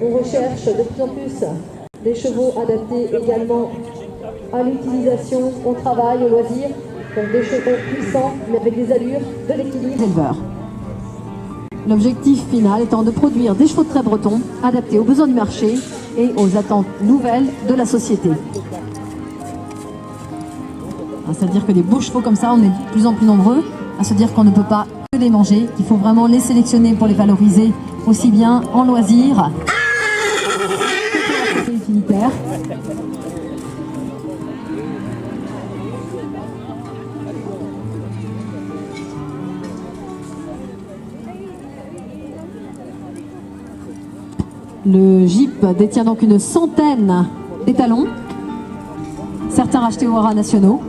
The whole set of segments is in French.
On recherche de plus en plus des chevaux adaptés également à l'utilisation, au travail, au loisir. Donc des chevaux puissants, mais avec des allures, de l'équilibre. Éleveurs. L'objectif final étant de produire des chevaux de trait bretons adaptés aux besoins du marché et aux attentes nouvelles de la société. C'est-à-dire que des beaux chevaux comme ça, on est de plus en plus nombreux à se dire qu'on ne peut pas que les manger, qu'il faut vraiment les sélectionner pour les valoriser aussi bien en loisir que utilitaire. Le Jeep détient donc une centaine d'étalons, certains rachetés aux haras nationaux.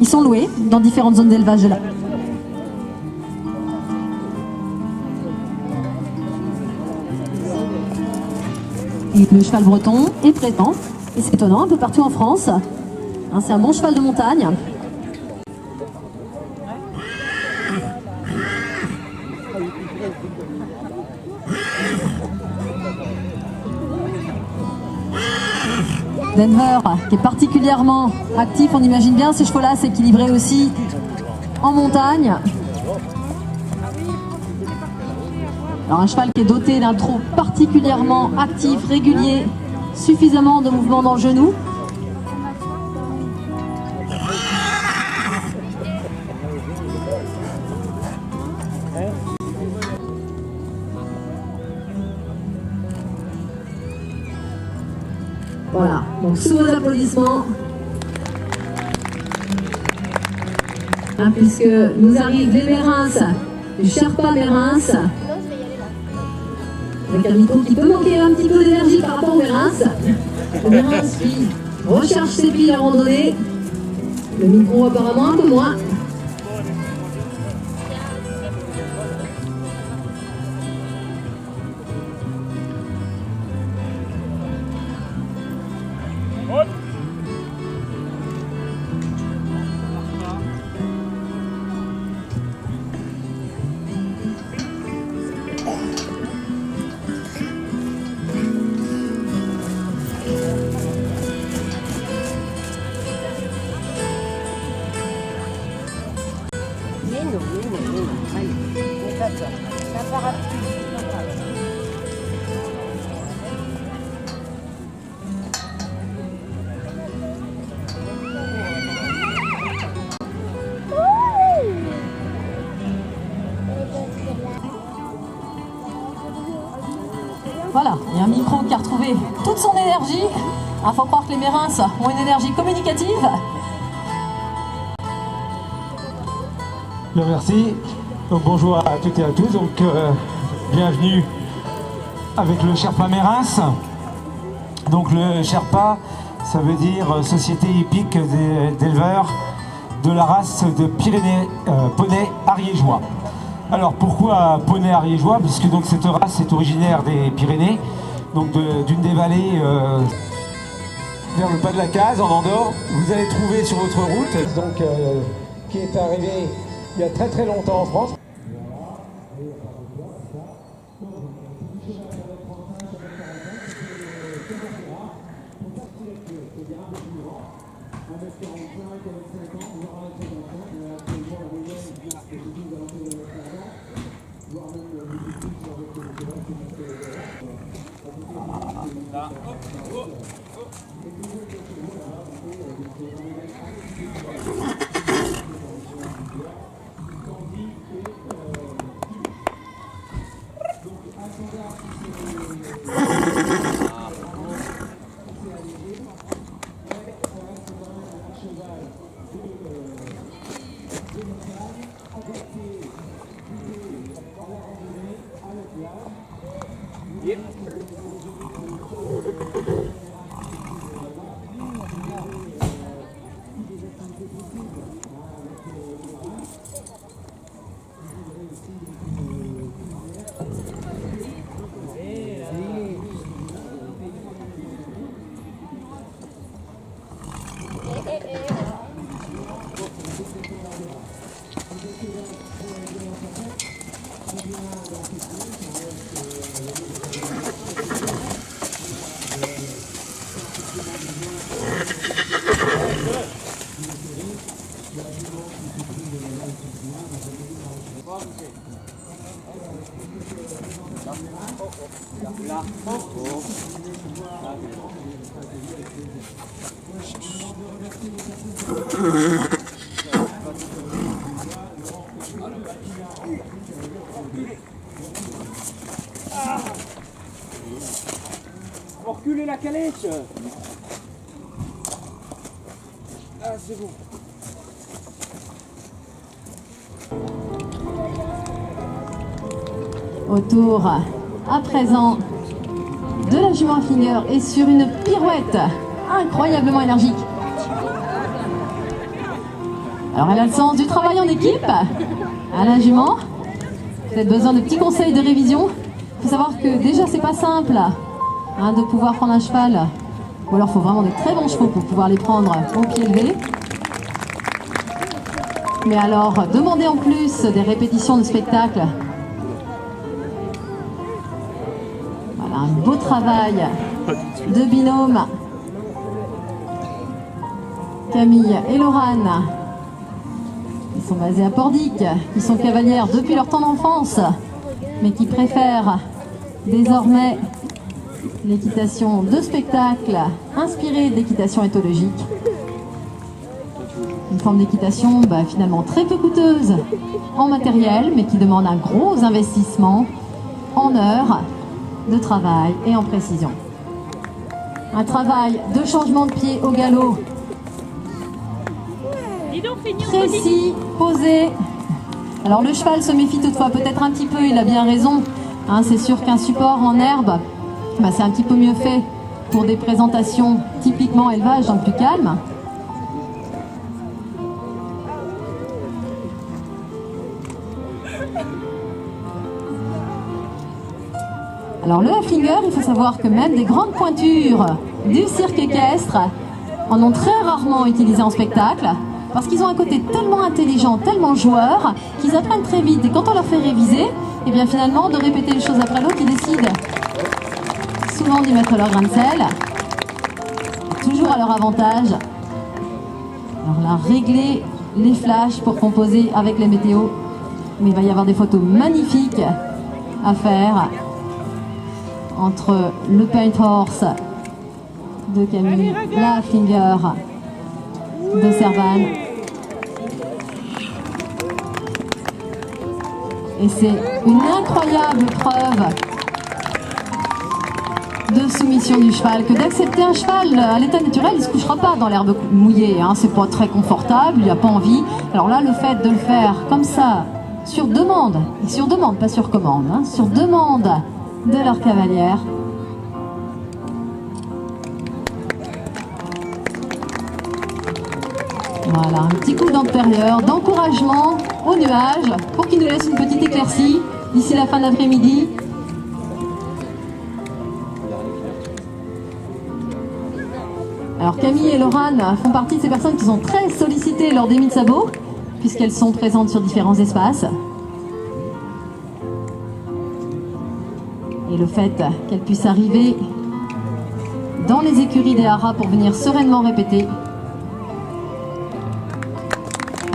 Ils sont loués dans différentes zones d'élevage de la... Et le cheval breton est présent, et c'est étonnant, un peu partout en France. C'est un bon cheval de montagne. Denver, qui est particulièrement actif, on imagine bien ces chevaux-là s'équilibrer aussi en montagne. Alors un cheval qui est doté d'un trot particulièrement actif, régulier, suffisamment de mouvement dans le genou. Voilà, donc sous vos applaudissements, puisque nous arrivent les Mérins, les Sherpas Mérins, avec un micro qui peut manquer un petit peu d'énergie par rapport aux Mérins. Le Mérins qui recherche ses piles à randonnée, le micro apparemment un peu moins. Voilà, il y a un micro qui a retrouvé toute son énergie. Il faut croire que les Mérins ont une énergie communicative. Bien, merci. Donc, bonjour à toutes et à tous. Donc, bienvenue avec le Sherpa Mérins. Donc le Sherpa, ça veut dire Société hippique d'éleveurs de la race de Pyrénées poney ariégeois. Alors pourquoi poney ariégeois? Puisque donc cette race est originaire des Pyrénées, donc d'une des vallées vers le bas de la case en Andorre. Vous allez trouver sur votre route, donc qui est arrivé il y a très longtemps en France. Faut reculer la calèche. Ah, c'est bon. Autour, à présent, de la jument Finger et sur une pirouette incroyablement énergique. Alors elle a le sens du travail en équipe. À la jument, vous avez besoin de petits conseils de révision. Il faut savoir que déjà c'est pas simple de pouvoir prendre un cheval. Ou alors il faut vraiment des très bons chevaux pour pouvoir les prendre au pied levé. Mais alors, demander en plus des répétitions de spectacle. Voilà, un beau travail de binôme. Camille et Laurane, qui sont basées à Pordic, qui sont cavalières depuis leur temps d'enfance, mais qui préfèrent désormais l'équitation de spectacle inspirée d'équitation éthologique. Une forme d'équitation finalement très peu coûteuse en matériel, mais qui demande un gros investissement en heures de travail et en précision. Un travail de changement de pied au galop précis, posé. Alors le cheval se méfie toutefois peut-être un petit peu, il a bien raison. C'est sûr qu'un support en herbe, c'est un petit peu mieux fait pour des présentations typiquement élevage dans le plus calme. Alors le Haflinger, il faut savoir que même des grandes pointures du cirque équestre en ont très rarement utilisé en spectacle, parce qu'ils ont un côté tellement intelligent, tellement joueur, qu'ils apprennent très vite. Et quand on leur fait réviser, et bien finalement de répéter les choses après l'autre, ils décident souvent d'y mettre leur grain de sel, toujours à leur avantage. Alors là, régler les flashs pour composer avec les météos, mais il va y avoir des photos magnifiques à faire entre le Paint Horse de Camille, la Haflinger de Servan. Et c'est une incroyable preuve de soumission du cheval que d'accepter un cheval à l'état naturel. Il ne se couchera pas dans l'herbe mouillée, c'est pas très confortable, il n'a pas envie. Alors là, le fait de le faire comme ça, sur demande, pas sur commande, sur demande de leur cavalière. Voilà, un petit coup d'antérieur, d'encouragement au nuage pour qu'il nous laisse une petite éclaircie d'ici la fin de l'après-midi. Alors Camille et Laurane font partie de ces personnes qui sont très sollicitées lors des mis de sabots, puisqu'elles sont présentes sur différents espaces. Et le fait qu'elles puissent arriver dans les écuries des haras pour venir sereinement répéter.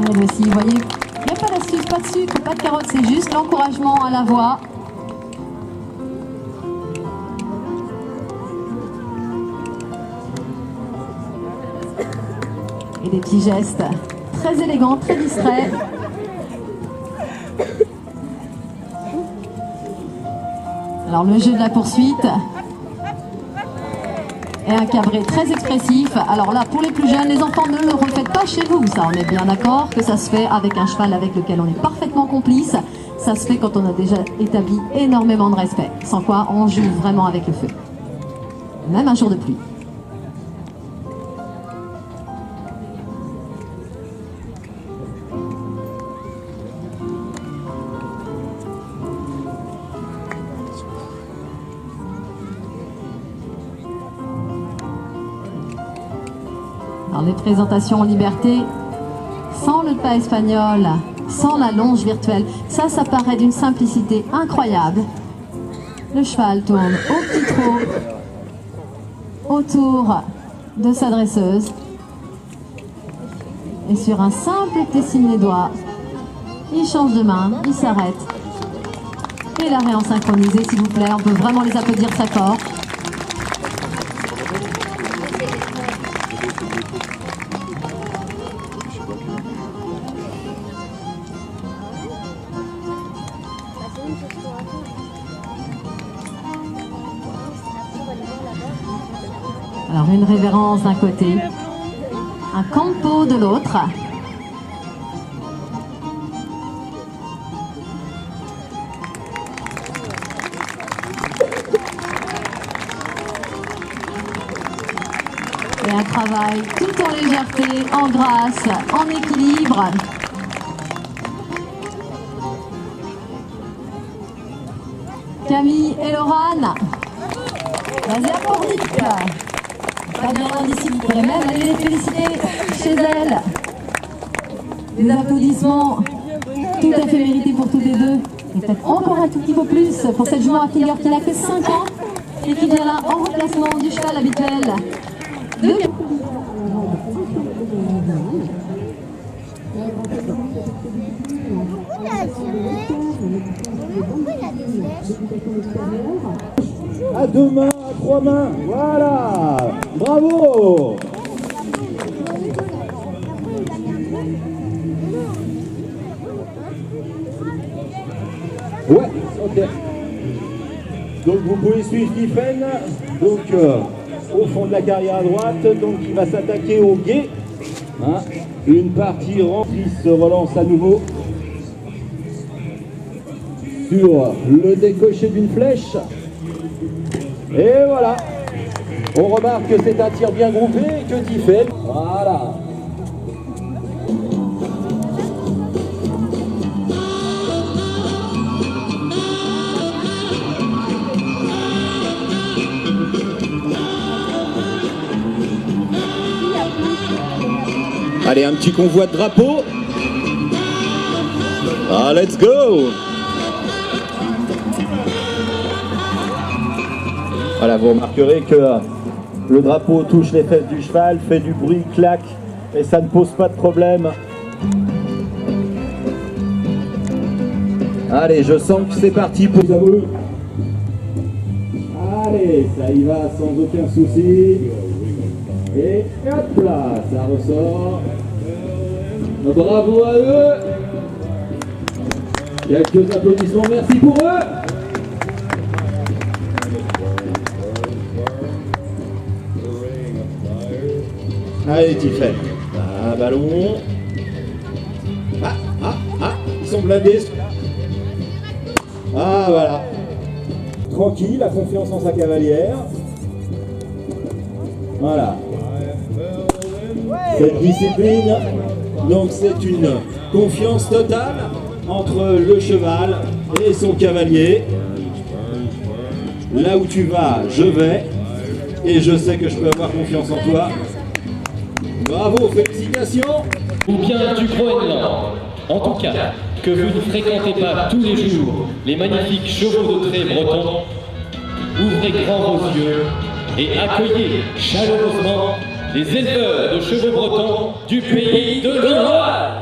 Elle aussi, vous voyez, il n'y a pas d'astuce, pas de sucre, pas de carotte, c'est juste l'encouragement à la voix. Et des petits gestes très élégants, très discrets. Alors le jeu de la poursuite et un cabré très expressif. Alors là, pour les plus jeunes, les enfants, ne le refaites pas chez vous. Ça, on est bien d'accord que ça se fait avec un cheval avec lequel on est parfaitement complice. Ça se fait quand on a déjà établi énormément de respect. Sans quoi, on joue vraiment avec le feu. Même un jour de pluie. Alors les présentations en liberté, sans le pas espagnol, sans la longe virtuelle, ça paraît d'une simplicité incroyable. Le cheval tourne au petit trot autour de sa dresseuse. Et sur un simple tessin des doigts, il change de main, il s'arrête. Et l'arrêt en synchronisé, s'il vous plaît, on peut vraiment les applaudir très fort. Alors une révérence d'un côté, un campo de l'autre. Et un travail tout en légèreté, en grâce, en équilibre. Camille et Laurane, vas-y applaudis. Pas bien d'ici, vous pourrez même aller les féliciter chez elles. Des applaudissements tout à fait mérités pour toutes les deux. Et peut-être encore un tout petit peu plus pour cette jument à figure qui n'a que 5 ans et qui vient là en remplacement du cheval habituel. À 2 mains, à 3 mains, voilà, bravo. Ouais, ok. Donc vous pouvez suivre Tiffen, donc au fond de la carrière à droite, donc il va s'attaquer au guet. Hein. Une partie remplie se relance à nouveau sur le décoché d'une flèche. Et voilà, on remarque que c'est un tir bien groupé et que Tiffen, voilà. Allez, un petit convoi de drapeau. Ah, let's go! Voilà, vous remarquerez que le drapeau touche les fesses du cheval, fait du bruit, claque, et ça ne pose pas de problème. Allez, je sens que c'est parti pour les amoureux. Allez, ça y va sans aucun souci. Et hop là, ça ressort. Bravo à eux. Quelques applaudissements, merci pour eux. Allez, Tiffen. Un ballon. Ils sont blindés. Ah, voilà. Tranquille, la confiance en sa cavalière. Voilà. Cette discipline, donc c'est une confiance totale entre le cheval et son cavalier. Là où tu vas, je vais. Et je sais que je peux avoir confiance en toi. Bravo, félicitations. Ou bien du Groenland. En tout cas, que vous ne fréquentez pas tous les jours les magnifiques chevaux de trait bretons, ouvrez grand vos yeux et accueillez chaleureusement les éleveurs de chevaux bretons du pays de l'Oise.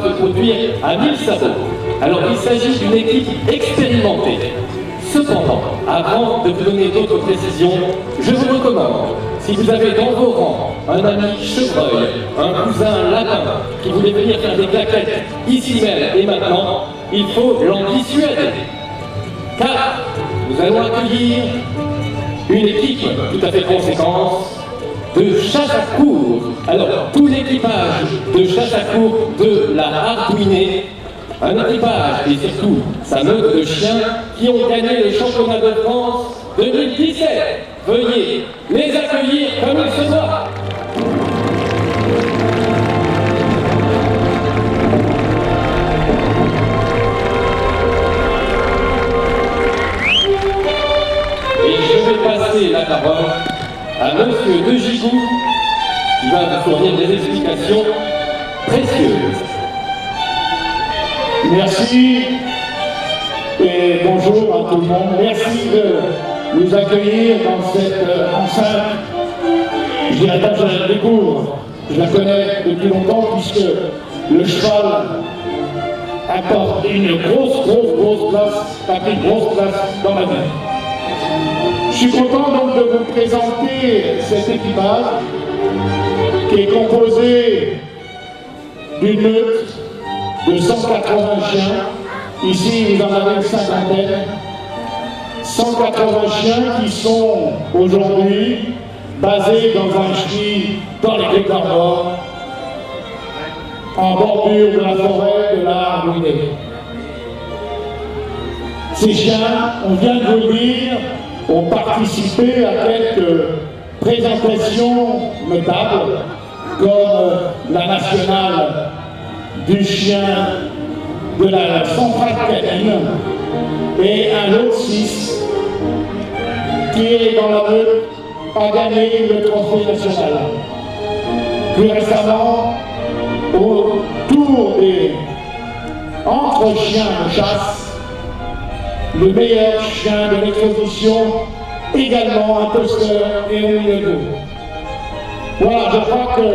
se produire à 1000 sabots. Alors il s'agit d'une équipe expérimentée. Cependant, avant de vous donner d'autres précisions, je vous recommande, si vous avez dans vos rangs un ami chevreuil, un cousin lapin qui voulait venir faire des claquettes ici même et maintenant, il faut l'en dissuader. Car nous allons accueillir une équipe tout à fait conséquente de chasse à courre. Alors, tout l'équipage de chasse à courre de la Ardouinée, un équipage et surtout sa meute de chiens qui ont gagné le championnat de France 2017. Veuillez les accueillir comme il se doit. Et je vais passer la parole à Monsieur De Gigou, qui va vous fournir des explications précieuses. Merci et bonjour à tout le monde. Merci de nous accueillir dans cette enceinte. Je dirais pas que je la découvre, je la connais depuis longtemps puisque le cheval apporte une grosse place, a pris une grosse place dans ma vie. Je suis content donc de vous présenter cet équipage qui est composé d'une meute de 180 chiens. Ici, vous en avez une cinquantaine. 180 chiens qui sont aujourd'hui basés dans un chenil dans les Côtes d'Armor, en bordure de la forêt de la Ardouinée. Ces chiens, on vient de vous le dire, ont participé à quelques présentations notables, comme la nationale du chien de la centrale canine et un autre 6 qui est dans la meute a gagné le trophée national. Plus récemment, autour des entre chiens de chasse, le meilleur chien de l'exposition, également un posteur et un milieu. Voilà, je crois que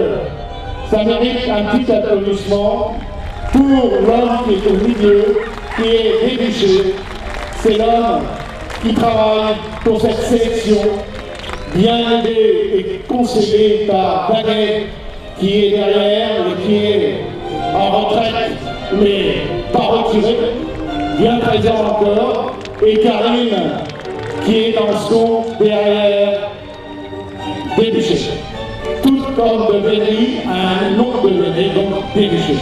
ça mérite un petit applaudissement pour l'homme qui est au milieu, qui est Débuché. C'est l'homme qui travaille pour cette sélection, bien aidé et conseillé par Daguet, qui est derrière et qui est en retraite, mais pas retiré, bien présent encore, et Karine, qui est dans son derrière Débuché. Tout comme de Véry a un nom de Véry, donc Débuché.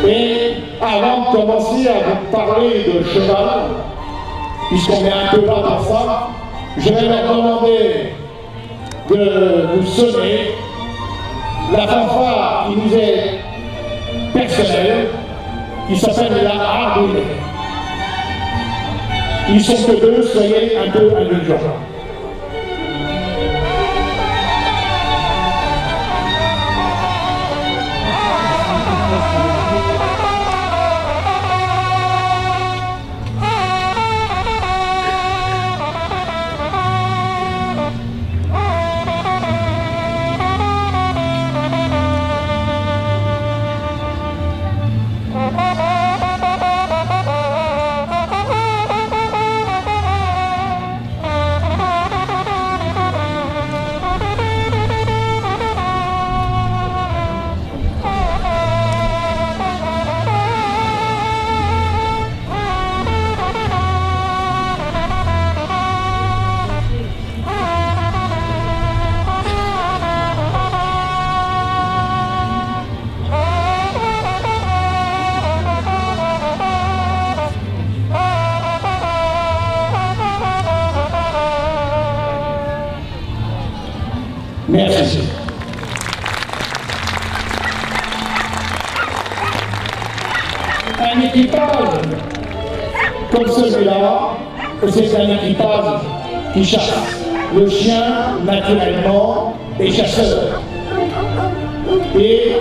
Et avant de commencer à vous parler de cheval, puisqu'on est un peu là dans ça, je vais leur demander de vous sonner la fanfare qui nous est personnelle, qui s'appelle la Ardouinée. Ils sont que deux, soyez un peu indulgents. Merci. Un équipage comme celui-là, c'est un équipage qui chasse. Le chien, naturellement, est chasseur. Et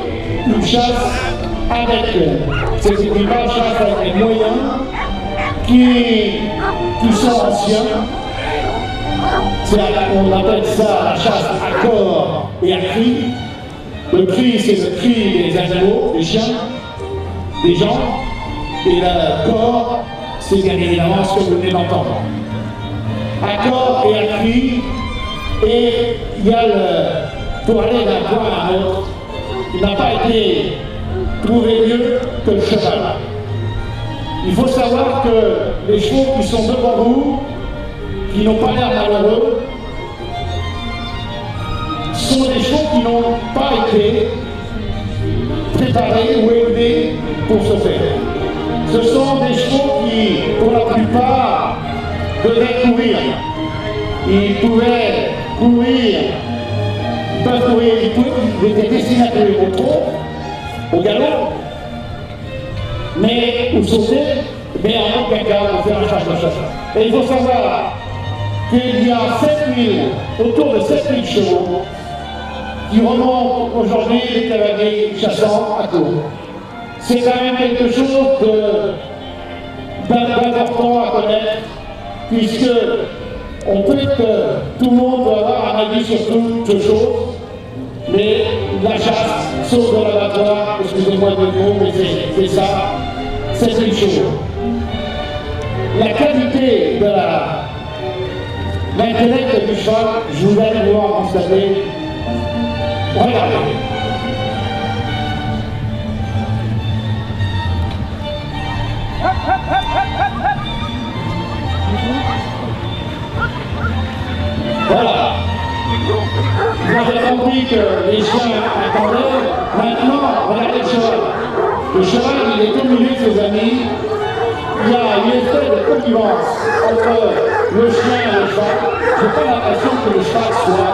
il chasse avec ces équipages chassent avec des moyens qui sont anciens. On appelle ça la chasse à corps et à cri. Le cri, c'est le cri des animaux, des chiens. des gens. Et le corps, c'est bien évidemment ce que vous venez d'entendre. À corps et à cri, et il y a pour aller d'un point à un autre, il n'a pas été trouvé mieux que le cheval. Il faut savoir que les chevaux qui sont devant vous, qui n'ont pas l'air malheureux, sont des chevaux qui n'ont pas été préparés ou élevés pour ce faire. Ce sont des chevaux qui, pour la plupart, devaient courir. Ils pouvaient courir, ils peuvent courir, ils étaient destinés à courir au trot, au galop, mais ou sauter, mais en aucun cas pour faire un charge de chasse. Et il faut savoir qu'il y a 7000, autour de 7000 chevaux qui remontent aujourd'hui les cavaliers chassants à court. C'est quand même quelque chose d'important à connaître, puisque on peut que tout le monde doit avoir un avis sur toutes choses, mais la chasse, sauf de l'abattoir, excusez-moi de mots, mais c'est ça, c'est une chose. La qualité de l'intellect du cheval, je vous allez pouvoir constater. Regardez. Voilà. Vous avez compris que les chiens attendaient. Maintenant, regardez le cheval. Le cheval, il est au milieu de ses amis. Il y a une espèce de connivence entre le chien et le cheval. Je n'ai pas l'impression que le cheval soit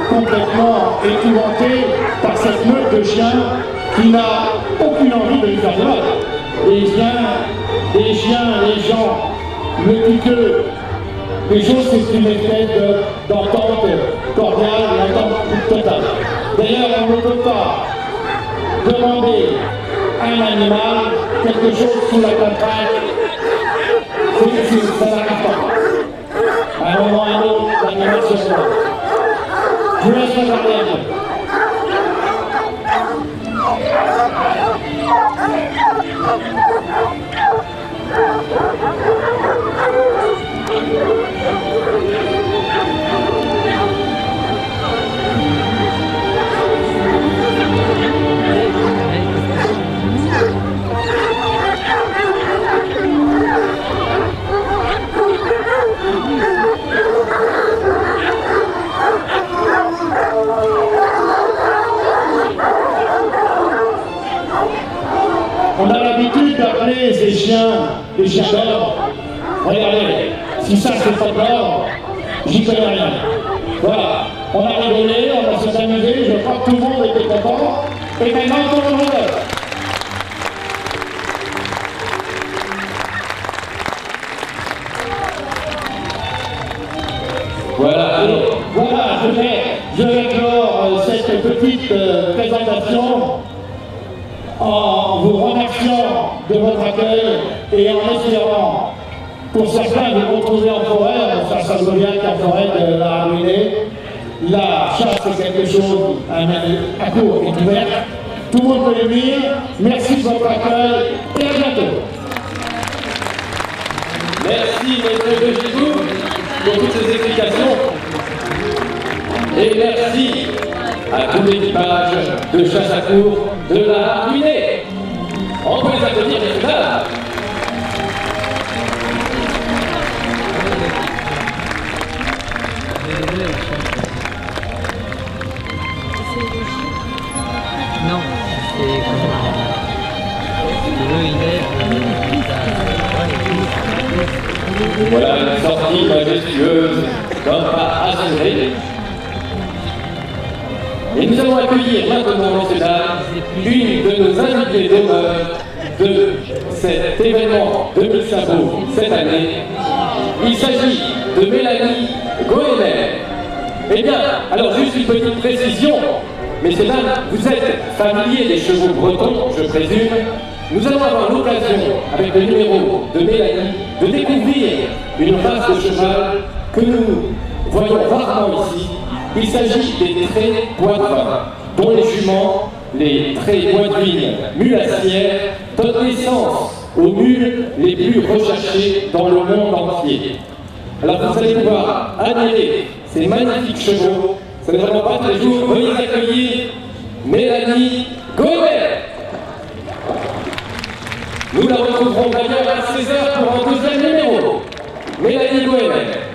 complètement épouvanté par cette meute de chiens qui n'a aucune envie de lui faire de mal. Les chiens, les gens, le piqueux, les choses, c'est une espèce d'entente cordiale, une entente totale. D'ailleurs, on ne peut pas demander à un animal quelque chose sous la contrainte. Ça n'arrive pas. À un moment ou à un autre, l'animal se fait. Je vous laisse regarder un peu. On a l'habitude d'appeler ces chiens des chiens d'or. Regardez, si ça c'est pas d'or, j'y connais rien. Voilà, on a rigolé, on s'est amusé, je crois que tout le monde était content. Et maintenant tout le monde. Voilà, je vais clore cette petite présentation en vous remerciant de votre accueil et en espérant, pour certains, de vous retrouver en forêt. Ça se voit bien qu'en forêt de la Ruinée, la chasse c'est quelque chose à court et ouvert. Tout le monde peut venir. Merci de votre accueil et à bientôt. Merci maître de Gigou pour toutes ces explications. Et merci à tout l'équipage de chasse à court de la Ruinée. On peut les applaudir, les dames. Non, c'est Voilà une sortie majestueuse d'un pas assuré. Et nous allons accueillir maintenant, messieurs dames, une de nos invités d'honneur de cet événement 2005 cette année. Il s'agit de Mélanie Goéner. Eh bien, alors juste une petite précision. Messieurs dames, vous êtes familiers des chevaux bretons, je présume. Nous allons avoir l'occasion, avec le numéro de Mélanie, de découvrir une race de cheval que nous voyons rarement ici. Il s'agit des traits poitevins, dont les juments les Trébois-d'Huine mulassières donnent naissance aux mules les plus recherchées dans le monde entier. Alors vous allez pouvoir admirer ces magnifiques chevaux. Ce n'est vraiment pas tous les jours. Veuillez accueillir Mélanie Goëmer. Nous la retrouverons d'ailleurs à 16h pour un deuxième numéro. Mélanie Goëmer.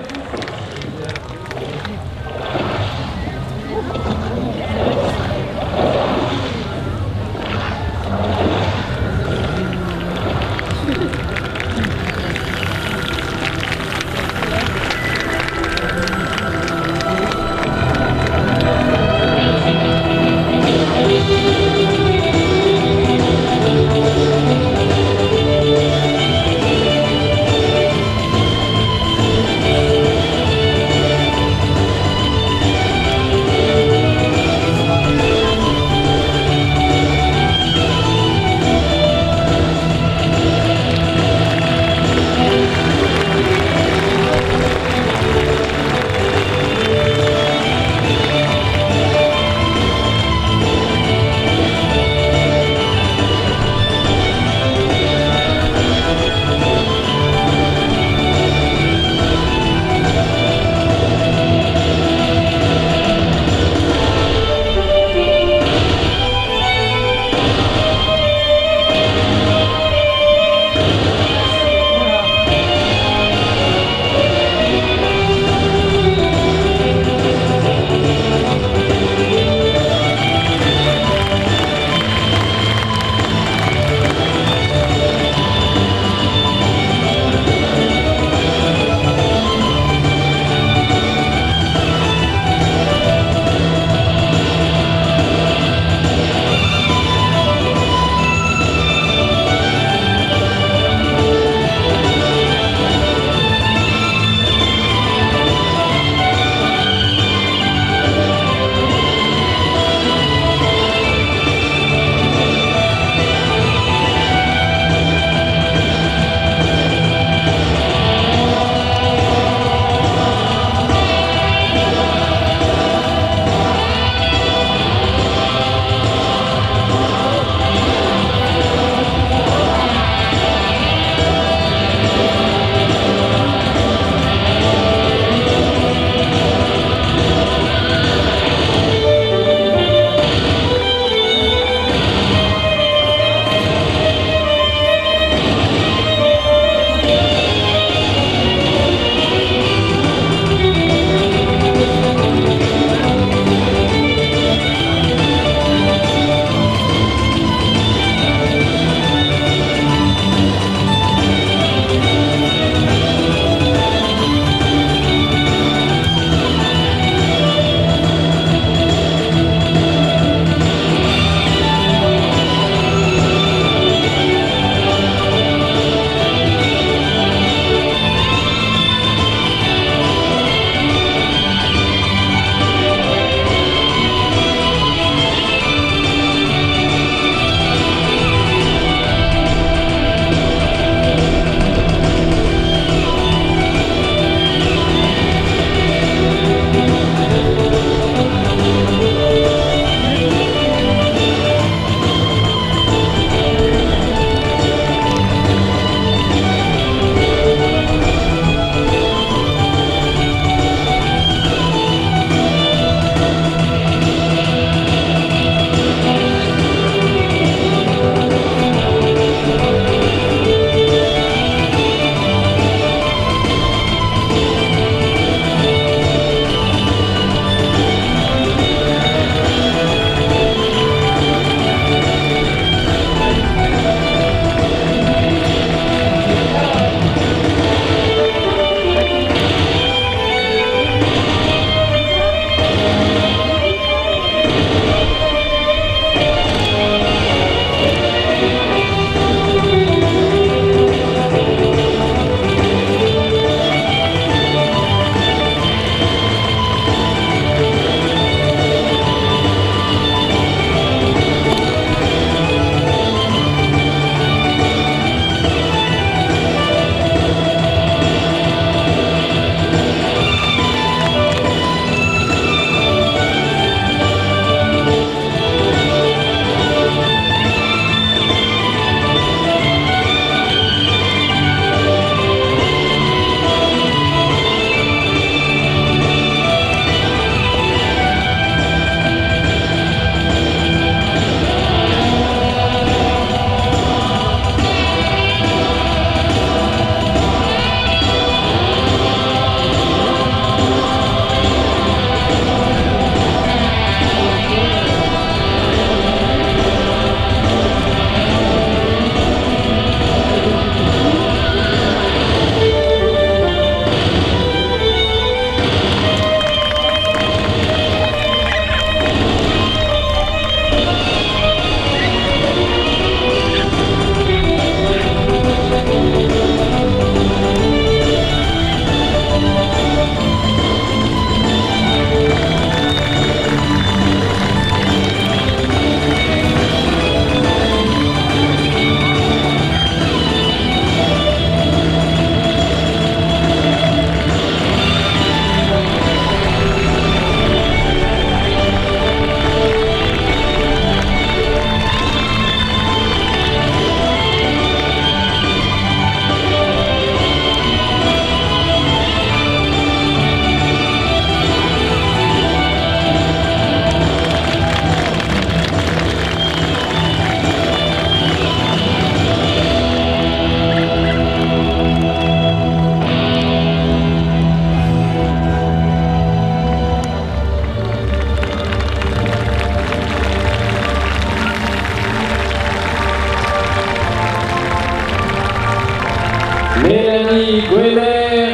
Mélanie Guéler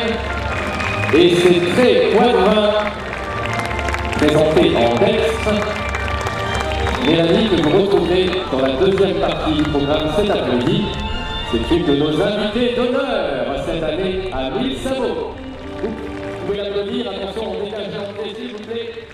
et ses traits poitrins présentés en dextre. Mélanie, que vous retrouvez dans la deuxième partie du programme cet après-midi. C'est une de nos invités d'honneur cette année à 1000 sabots. Vous pouvez l'applaudir, attention, on dégage l'entrée s'il vous plaît.